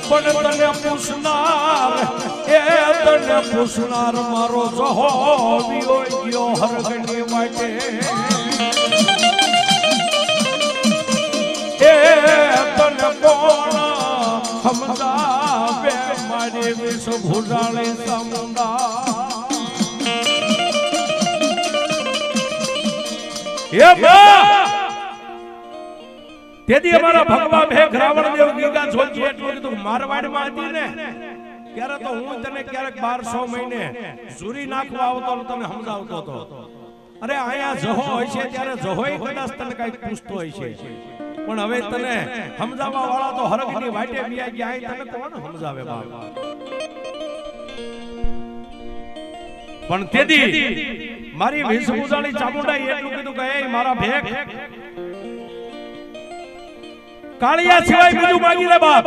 પણ તને પૂછનાર તને પૂછનાર મારો જહો વિયો ગયો હરગની માટે તને કોણ સમજાવે મારી વિષ ભૂડાળી સમુદા તેથી અમારા ભગવાન ભેખ રાવણ દેવ ગીગા જોજી એટલું કીધું મારવાડમાં હતી ને ત્યારે તો હું તને ક્યારેક 1200 મહિને ઝુરી નાખવા આવતો તને સમજાવતો હતો અરે આયા જહો હોય છે ત્યારે જહોય કદાચ તને કઈક પૂછતો હોય છે પણ હવે તને સમજાવવા વાળા તો હરગની વાટે બિયા ગયા તને કોણ સમજાવે બાપ પણ તેથી મારી વિષભૂષાળી ચામુંડાઈ એટલું કીધું કે એ મારા ભેખ કાળિયા સિવાય બીજું માંગી લે બાપ